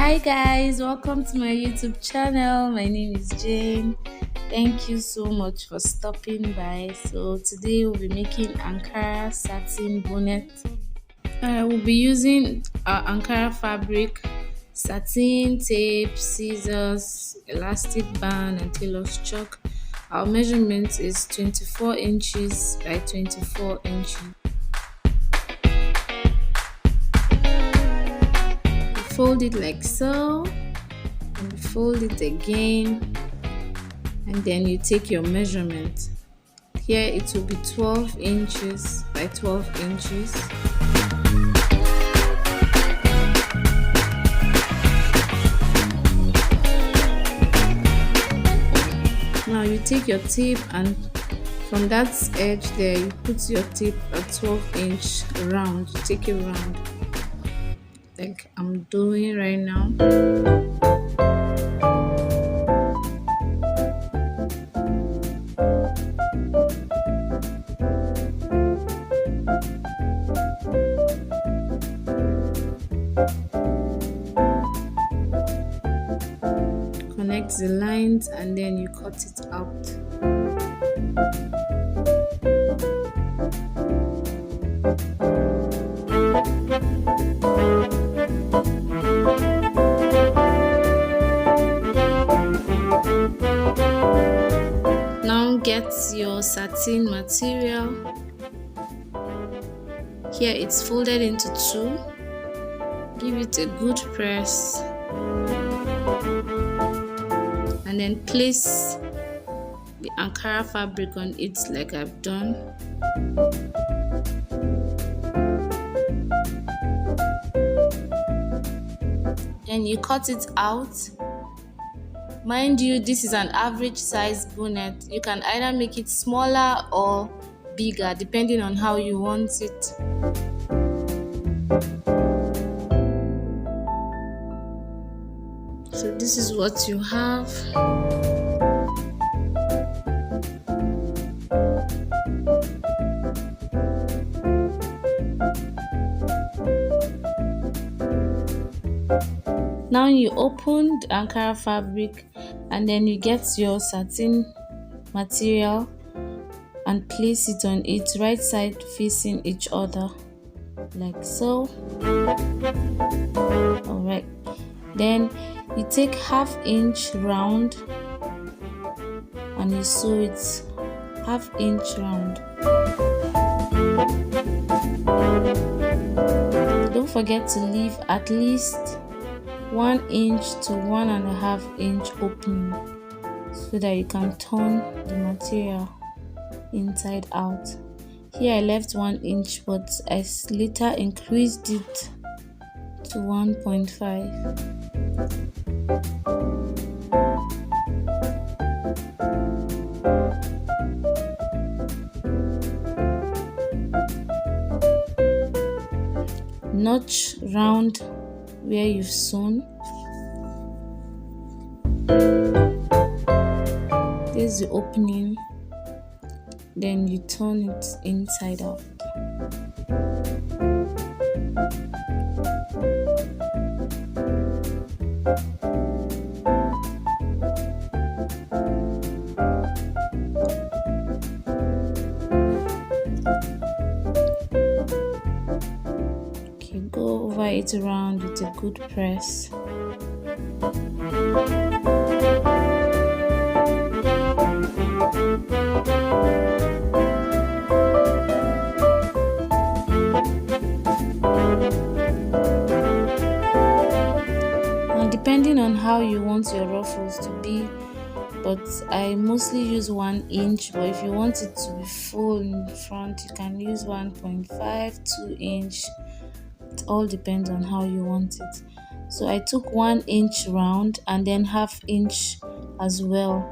Hi guys, welcome to my YouTube channel. My name is Jane. Thank you so much for stopping by. So today we'll be making Ankara satin bonnet. I will be using Ankara fabric, satin, tape, scissors, elastic band and tailor's chalk. Our measurement is 24 inches by 24 inches. Fold it like so, and fold it again, and then you take your measurement. Here it will be 12 inches by 12 inches. Now you take your tape, and from that edge there you put your tape at 12-inch round. You take it round like I'm doing right now. Connect the lines and then you cut it out. Now get your satin material. Here it's folded into two. Give it a good press and then place the Ankara fabric on it like I've done. Then you cut it out. Mind you, this is an average size bonnet. You can either make it smaller or bigger depending on how you want it. So this is what you have. Now you open the Ankara fabric and then you get your satin material and place it on it, right side facing each other like so. Alright, then you take 1/2 inch round and you sew it 1/2 inch round. Don't forget to leave at least 1 inch to 1.5 inch opening so that you can turn the material inside out. Here I left 1 inch, but I later increased it to 1.5. Notch round where you've sewn. There's the opening, then you turn it inside out. Go over it around with a good press. Now depending on how you want your ruffles to be, but I mostly use 1 inch, but if you want it to be full in front you can use 1.5, 2 inch. It all depends on how you want it. So I took 1 inch round and then 1/2 inch as well.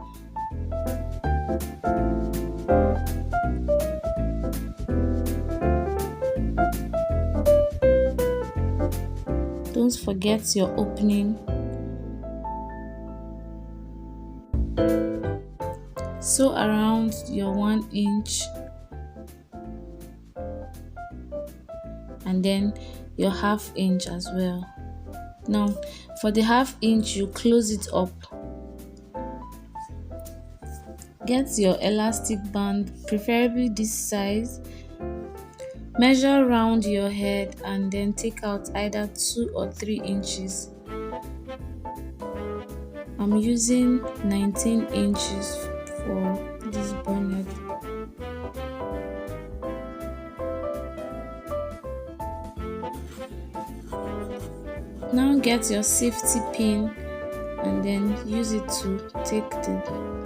Don't forget your opening. Sew around your 1 inch and then your 1/2 inch as well. Now for the half inch, you close it up. Get your elastic band, preferably this size. Measure round your head and then take out either 2 or 3 inches. I'm using 19 inches for this bonnet. Now get your safety pin and then use it to take the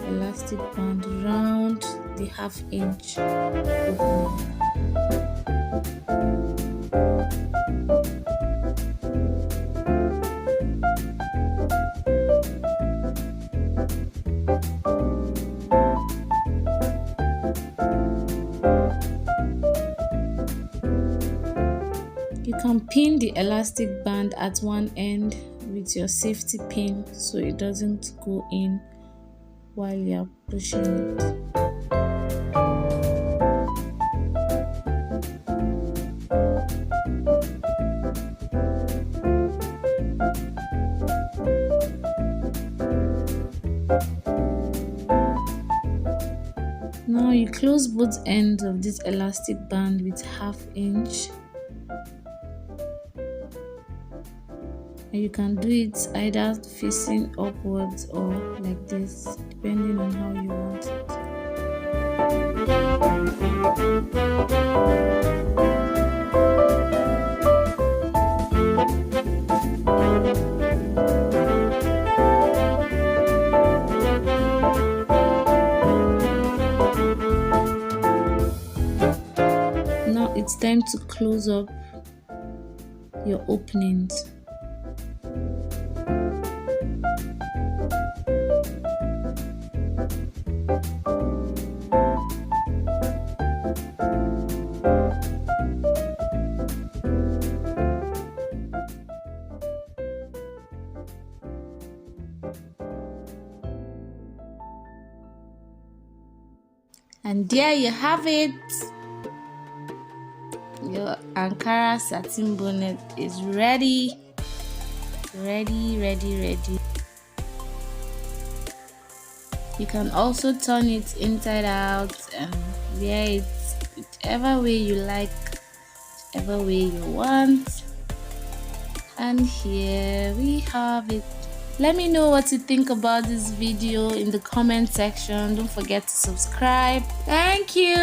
elastic band round the half inch opening. You can pin the elastic band at one end with your safety pin so it doesn't go in while you're pushing it. Now you close both ends of this elastic band with half inch. And you can do it either facing upwards or like this, depending on how you want it. Now it's time to close up your openings. And there you have it. Your Ankara satin bonnet is ready. Ready. You can also turn it inside out and wear it whichever way you like, whichever way you want. And here we have it. Let me know what you think about this video in the comment section. Don't forget to subscribe. Thank you.